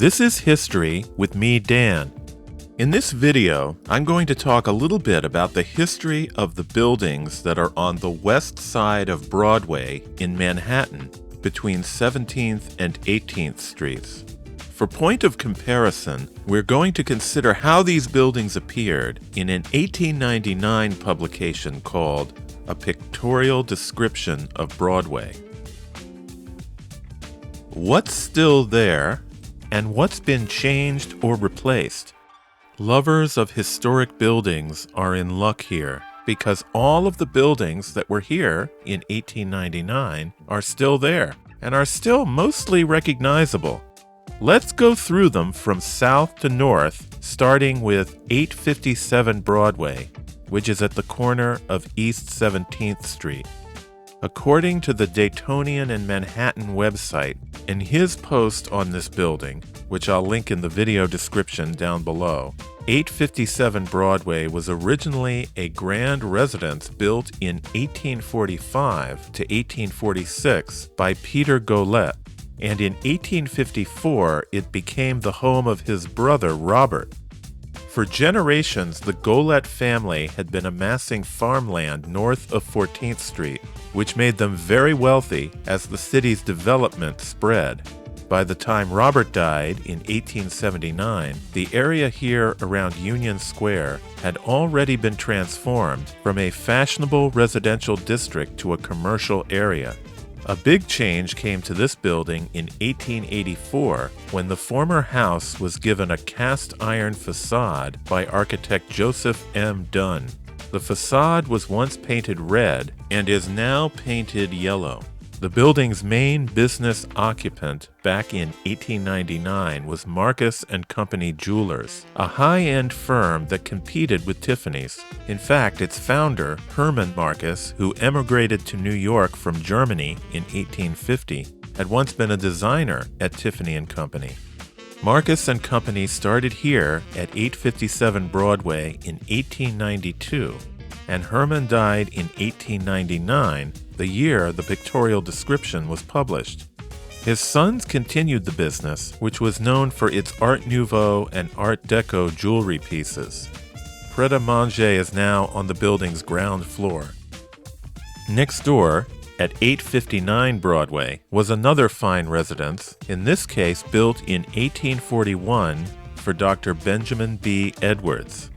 This is History with me, Dan. In this video, I'm going to talk a little bit about the history of the buildings that are on the west side of Broadway in Manhattan between 17th and 18th Streets. For point of comparison, we're going to consider how these buildings appeared in an 1899 publication called A Pictorial Description of Broadway. What's still there, and what's been changed or replaced? Lovers of historic buildings are in luck here, because all of the buildings that were here in 1899 are still there, and are still mostly recognizable. Let's go through them from south to north, starting with 857 Broadway, which is at the corner of East 17th Street. According to the Daytonian and Manhattan website, in his post on this building, which I'll link in the video description down below, 857 Broadway was originally a grand residence built in 1845 to 1846 by Peter Goelet, and in 1854 it became the home of his brother Robert. For generations, the Goelet family had been amassing farmland north of 14th Street, which made them very wealthy as the city's development spread. By the time Robert died in 1879, the area here around Union Square had already been transformed from a fashionable residential district to a commercial area. A big change came to this building in 1884 when the former house was given a cast iron facade by architect Joseph M. Dunn. The facade was once painted red and is now painted yellow. The building's main business occupant back in 1899 was Marcus & Company Jewelers, a high-end firm that competed with Tiffany's. In fact, its founder, Herman Marcus, who emigrated to New York from Germany in 1850, had once been a designer at Tiffany & Company. Marcus & Company started here at 857 Broadway in 1892, and Herman died in 1899, the year the pictorial description was published. His sons continued the business, which was known for its Art Nouveau and Art Deco jewelry pieces. Pret-a-Manger is now on the building's ground floor. Next door, at 859 Broadway, was another fine residence, in this case built in 1841 for Dr. Benjamin B. Edwards.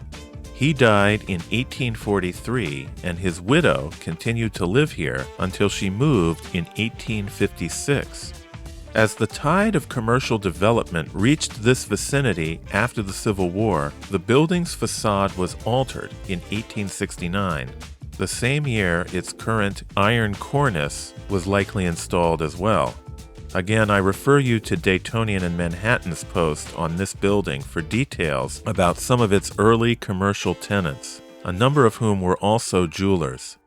He died in 1843, and his widow continued to live here until she moved in 1856. As the tide of commercial development reached this vicinity after the Civil War, the building's facade was altered in 1869. The same year, its current iron cornice was likely installed as well. Again, I refer you to Daytonian and Manhattan's post on this building for details about some of its early commercial tenants, a number of whom were also jewelers.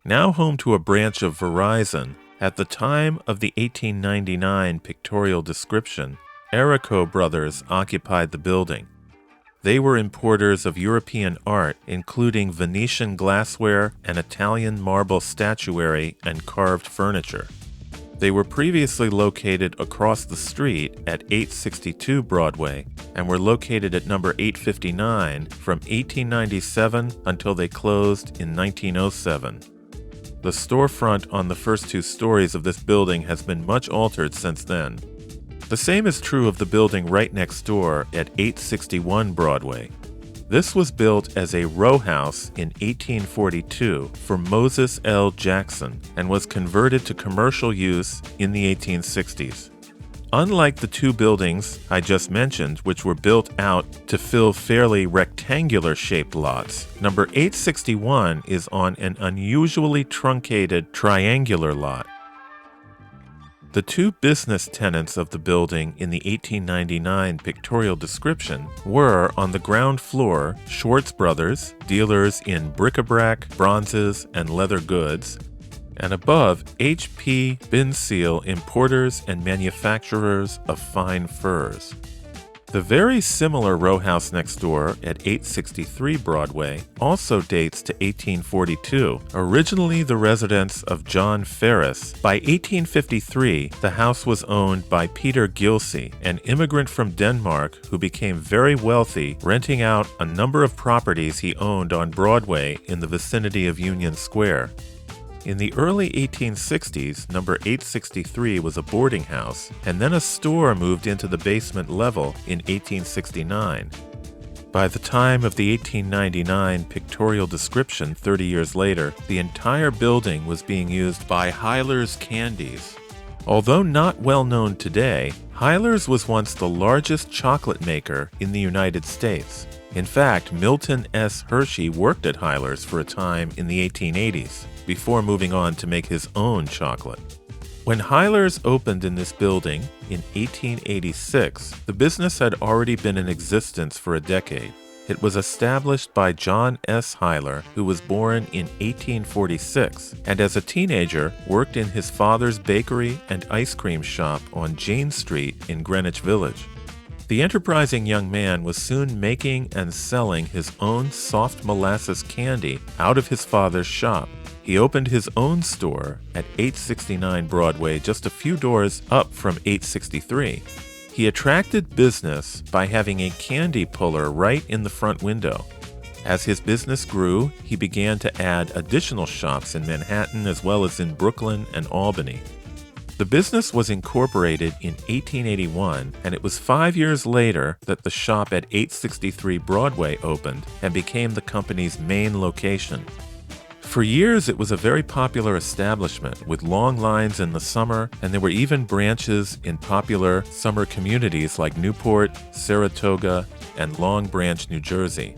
Now home to a branch of Verizon, at the time of the 1899 pictorial description, Errico Brothers occupied the building. They were importers of European art, including Venetian glassware and Italian marble statuary and carved furniture. They were previously located across the street at 862 Broadway and were located at number 859 from 1897 until they closed in 1907. The storefront on the first two stories of this building has been much altered since then. The same is true of the building right next door at 861 Broadway. This was built as a row house in 1842 for Moses L. Jackson and was converted to commercial use in the 1860s. Unlike the two buildings I just mentioned, which were built out to fill fairly rectangular-shaped lots, number 861 is on an unusually truncated triangular lot. The two business tenants of the building in the 1899 pictorial description were, on the ground floor, Schwartz Brothers, dealers in bric-a-brac, bronzes, and leather goods, and above, H.P. Binseal, importers and manufacturers of fine furs. The very similar row house next door at 863 Broadway also dates to 1842, originally the residence of John Ferris. By 1853, the house was owned by Peter Gilsey, an immigrant from Denmark who became very wealthy, renting out a number of properties he owned on Broadway in the vicinity of Union Square. In the early 1860s, number 863 was a boarding house, and then a store moved into the basement level in 1869. By the time of the 1899 pictorial description 30 years later, the entire building was being used by Hyler's Candies. Although not well known today, Hyler's was once the largest chocolate maker in the United States. In fact, Milton S. Hershey worked at Hyler's for a time in the 1880s, before moving on to make his own chocolate. When Hyler's opened in this building in 1886, the business had already been in existence for a decade. It was established by John S. Hyler, who was born in 1846, and as a teenager worked in his father's bakery and ice cream shop on Jane Street in Greenwich Village. The enterprising young man was soon making and selling his own soft molasses candy out of his father's shop. He opened his own store at 869 Broadway, just a few doors up from 863. He attracted business by having a candy puller right in the front window. As his business grew, he began to add additional shops in Manhattan as well as in Brooklyn and Albany. The business was incorporated in 1881, and it was 5 years later that the shop at 863 Broadway opened and became the company's main location. For years, it was a very popular establishment with long lines in the summer, and there were even branches in popular summer communities like Newport, Saratoga, and Long Branch, New Jersey.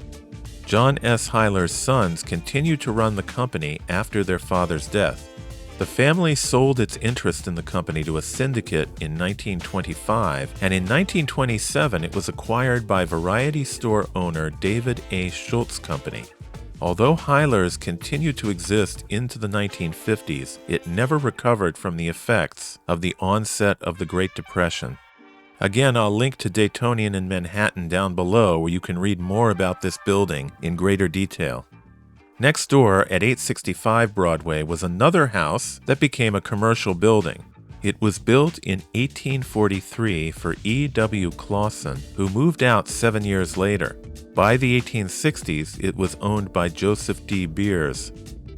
John S. Hyler's sons continued to run the company after their father's death. The family sold its interest in the company to a syndicate in 1925, and in 1927 it was acquired by variety store owner David A. Schultz Company. Although Hyler's continued to exist into the 1950s, it never recovered from the effects of the onset of the Great Depression. Again, I'll link to Daytonian in Manhattan down below where you can read more about this building in greater detail. Next door at 865 Broadway was another house that became a commercial building. It was built in 1843 for E.W. Clausen, who moved out 7 years later. By the 1860s, it was owned by Joseph D. Beers.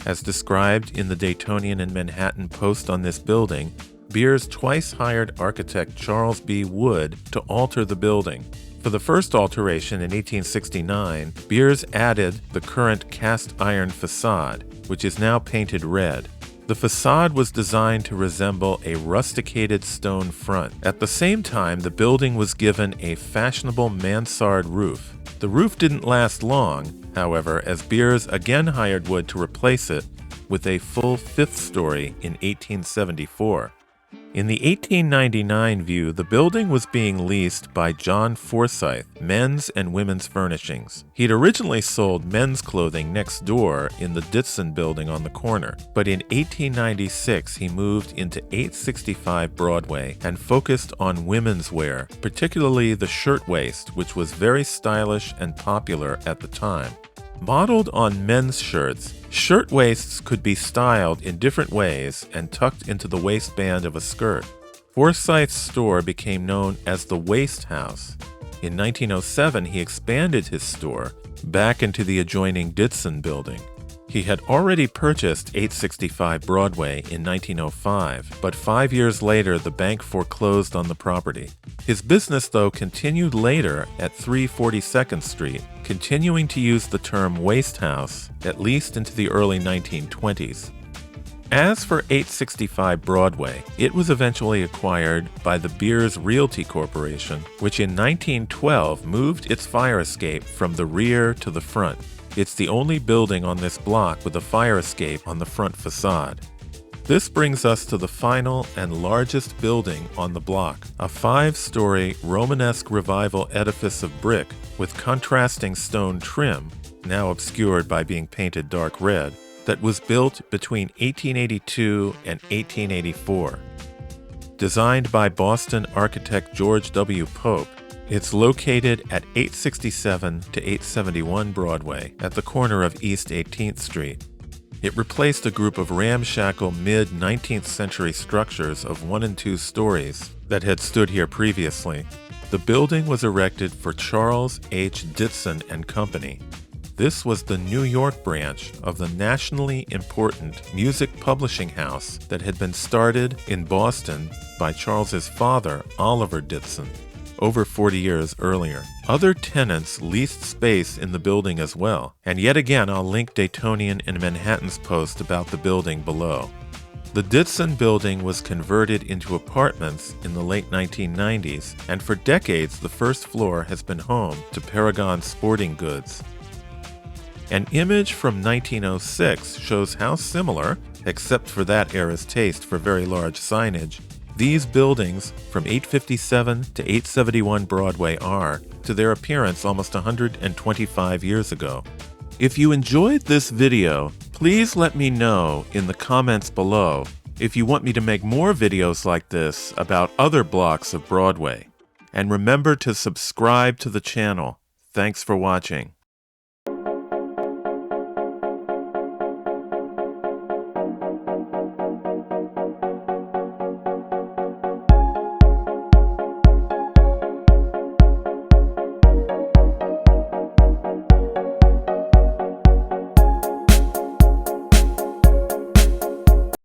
As described in the Daytonian and Manhattan Post on this building, Beers twice hired architect Charles B. Wood to alter the building. For the first alteration in 1869, Beers added the current cast iron facade, which is now painted red. The facade was designed to resemble a rusticated stone front. At the same time, the building was given a fashionable mansard roof. The roof didn't last long, however, as Beers again hired Wood to replace it with a full fifth story in 1874. In the 1899 view, the building was being leased by John Forsyth, Men's and Women's Furnishings. He'd originally sold men's clothing next door in the Ditson building on the corner, but in 1896 he moved into 865 Broadway and focused on women's wear, particularly the shirtwaist, which was very stylish and popular at the time. Modeled on men's shirts, shirtwaists could be styled in different ways and tucked into the waistband of a skirt. Forsyth's store became known as the Waist House. In 1907, he expanded his store back into the adjoining Ditson building. He had already purchased 865 Broadway in 1905, but 5 years later the bank foreclosed on the property. His business, though, continued later at 342nd Street, continuing to use the term Waist House at least into the early 1920s. As for 865 Broadway, it was eventually acquired by the Beers Realty Corporation, which in 1912 moved its fire escape from the rear to the front. It's the only building on this block with a fire escape on the front facade. This brings us to the final and largest building on the block, a 5-story Romanesque Revival edifice of brick with contrasting stone trim, now obscured by being painted dark red, that was built between 1882 and 1884. Designed by Boston architect George W. Pope, It's located at 867 to 871 Broadway at the corner of East 18th Street. It replaced a group of ramshackle mid-19th century structures of 1 and 2 stories that had stood here previously. The building was erected for Charles H. Ditson and Company. This was the New York branch of the nationally important music publishing house that had been started in Boston by Charles's father, Oliver Ditson, over 40 years earlier. Other tenants leased space in the building as well, and yet again I'll link Daytonian and Manhattan's post about the building below. The Ditson building was converted into apartments in the late 1990s, and for decades the first floor has been home to Paragon Sporting Goods. An image from 1906 shows how similar, except for that era's taste for very large signage, these buildings from 857 to 871 Broadway are to their appearance almost 125 years ago. If you enjoyed this video, please let me know in the comments below if you want me to make more videos like this about other blocks of Broadway. And remember to subscribe to the channel. Thanks for watching.